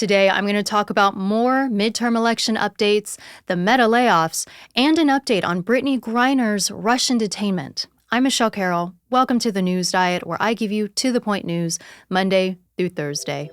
Today, I'm going to talk about more midterm election updates, the Meta layoffs, and an update on Brittney Griner's Russian detainment. I'm Michele Carroll. Welcome to the News Diet, where I give you to-the-point news Monday through Thursday.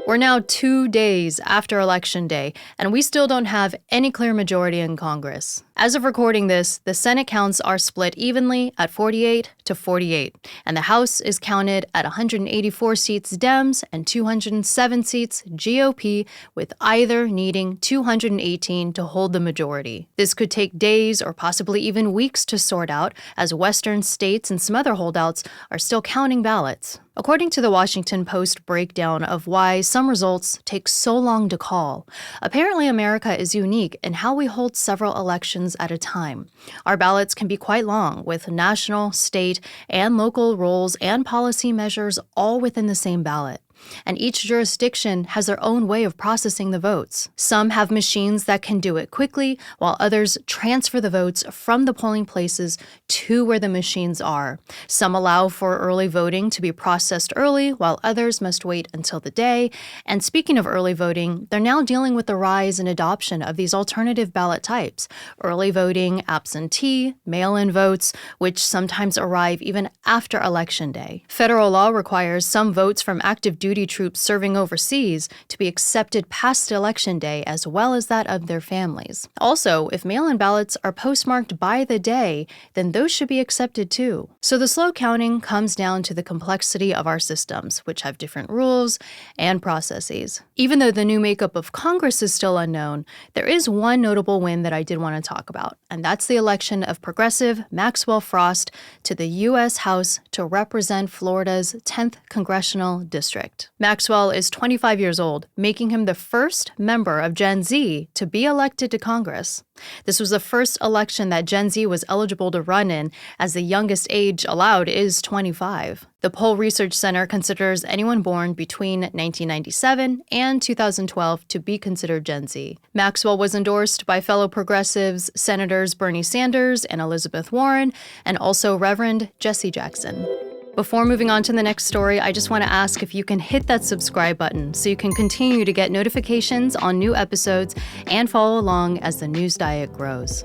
We're now 2 days after Election Day, and we still don't have any clear majority in Congress. As of recording this, the Senate counts are split evenly at 48 to 48, and the House is counted at 184 seats Dems and 207 seats GOP, with either needing 218 to hold the majority. This could take days or possibly even weeks to sort out, as Western states and some other holdouts are still counting ballots. According to the Washington Post breakdown of why some results take so long to call, apparently America is unique in how we hold several elections at a time. Our ballots can be quite long, with national, state, and local roles and policy measures all within the same ballot. And each jurisdiction has their own way of processing the votes. Some have machines that can do it quickly, while others transfer the votes from the polling places to where the machines are. Some allow for early voting to be processed early, while others must wait until the day. And speaking of early voting, they're now dealing with the rise and adoption of these alternative ballot types: early voting, absentee, mail-in votes, which sometimes arrive even after Election Day. Federal law requires some votes from active duty troops serving overseas to be accepted past Election Day, as well as that of their families. Also, if mail-in ballots are postmarked by the day, then those should be accepted too. So the slow counting comes down to the complexity of our systems, which have different rules and processes. Even though the new makeup of Congress is still unknown, there is one notable win that I did want to talk about, and that's the election of Progressive Maxwell Frost to the U.S. House to represent Florida's 10th Congressional District. Maxwell is 25 years old, making him the first member of Gen Z to be elected to Congress. This was the first election that Gen Z was eligible to run in, as the youngest age allowed is 25. The Poll Research Center considers anyone born between 1997 and 2012 to be considered Gen Z. Maxwell was endorsed by fellow progressives, Senators Bernie Sanders and Elizabeth Warren, and also Reverend Jesse Jackson. Before moving on to the next story, I just want to ask if you can hit that subscribe button so you can continue to get notifications on new episodes and follow along as the News Diet grows.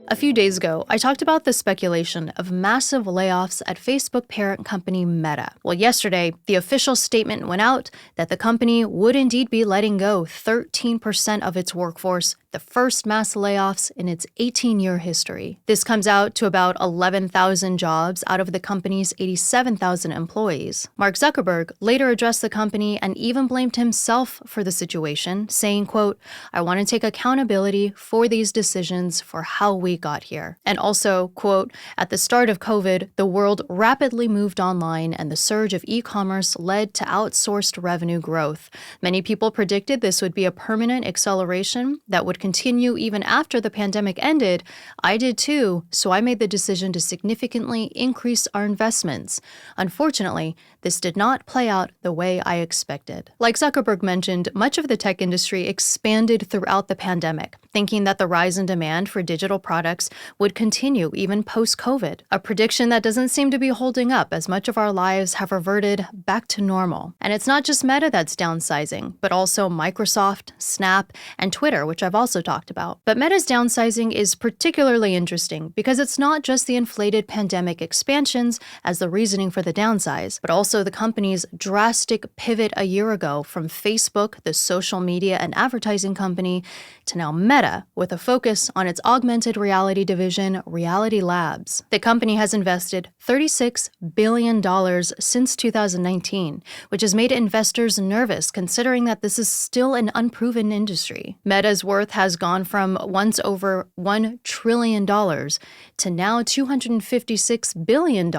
A few days ago, I talked about the speculation of massive layoffs at Facebook parent company Meta. Well, yesterday, the official statement went out that the company would indeed be letting go 13% of its workforce, the first mass layoffs in its 18-year history. This comes out to about 11,000 jobs out of the company's 87,000 employees. Mark Zuckerberg later addressed the company and even blamed himself for the situation, saying, quote, "I want to take accountability for these decisions, for how we got here." And also, quote, "At the start of COVID, the world rapidly moved online and the surge of e-commerce led to outsourced revenue growth. Many people predicted this would be a permanent acceleration that would continue even after the pandemic ended. I did too, so I made the decision to significantly increase our investments. Unfortunately, this did not play out the way I expected." Like Zuckerberg mentioned, much of the tech industry expanded throughout the pandemic, thinking that the rise in demand for digital products would continue even post-COVID, a prediction that doesn't seem to be holding up, as much of our lives have reverted back to normal. And it's not just Meta that's downsizing, but also Microsoft, Snap, and Twitter, which I've also talked about. But Meta's downsizing is particularly interesting because it's not just the inflated pandemic expansions as the reasoning for the downsize, but also the company's drastic pivot a year ago from Facebook, the social media and advertising company, to now Meta, with a focus on its augmented reality division, Reality Labs. The company has invested $36 billion since 2019, which has made investors nervous considering that this is still an unproven industry. Meta's worth has gone from once over $1 trillion to now $256 billion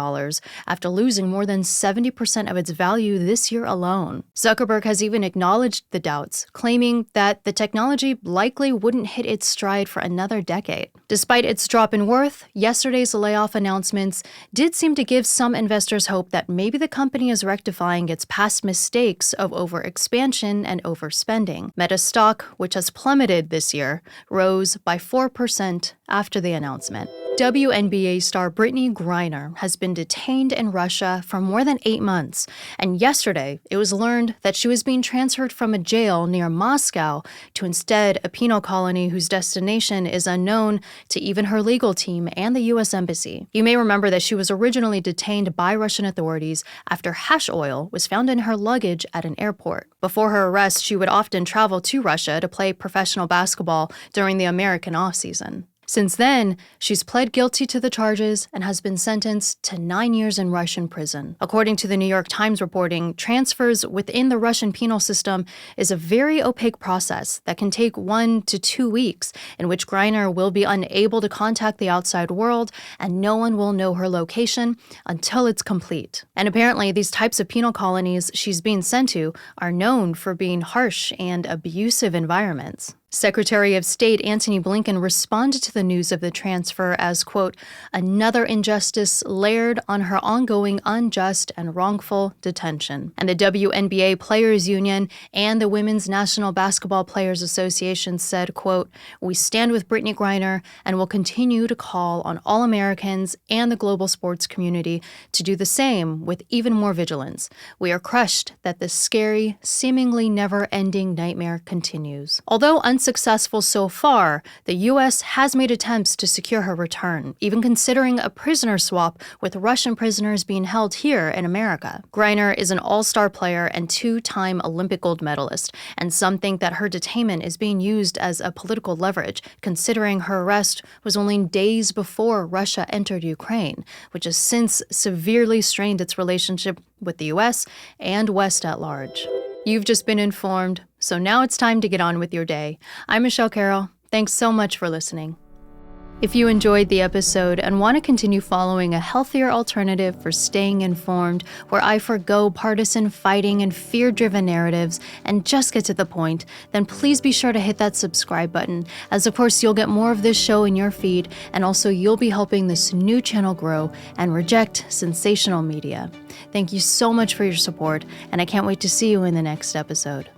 after losing more than 70% of its value this year alone. Zuckerberg has even acknowledged the doubts, claiming that the technology likely wouldn't hit its stride for another decade. Despite its drop in worth, yesterday's layoff announcements did seem to give some investors hope that maybe the company is rectifying its past mistakes of overexpansion and overspending. Meta stock, which has plummeted this year, rose by 4% after the announcement. WNBA star Brittney Griner has been detained in Russia for more than 8 months, and yesterday it was learned that she was being transferred from a jail near Moscow to instead a penal colony whose destination is unknown to even her legal team and the U.S. Embassy. You may remember that she was originally detained by Russian authorities after hash oil was found in her luggage at an airport. Before her arrest, she would often travel to Russia to play professional basketball during the American offseason. Since then, she's pled guilty to the charges and has been sentenced to 9 years in Russian prison. According to the New York Times reporting, transfers within the Russian penal system is a very opaque process that can take 1 to 2 weeks, in which Griner will be unable to contact the outside world and no one will know her location until it's complete. And apparently, these types of penal colonies she's being sent to are known for being harsh and abusive environments. Secretary of State Antony Blinken responded to the news of the transfer as, quote, another injustice layered on her ongoing unjust and wrongful detention. And the WNBA Players Union and the Women's National Basketball Players Association said, quote, we stand with Brittney Griner and will continue to call on all Americans and the global sports community to do the same with even more vigilance. We are crushed that this scary, seemingly never-ending nightmare continues. Although unsuccessful so far, the U.S. has made attempts to secure her return, even considering a prisoner swap with Russian prisoners being held here in America. Griner is an all-star player and 2-time Olympic gold medalist, and some think that her detainment is being used as a political leverage, considering her arrest was only days before Russia entered Ukraine, which has since severely strained its relationship with the U.S. and West at large. You've just been informed, so now it's time to get on with your day. I'm Michele Carroll. Thanks so much for listening. If you enjoyed the episode and want to continue following a healthier alternative for staying informed, where I forgo partisan fighting and fear-driven narratives and just get to the point, then please be sure to hit that subscribe button, as of course you'll get more of this show in your feed, and also you'll be helping this new channel grow and reject sensational media. Thank you so much for your support, and I can't wait to see you in the next episode.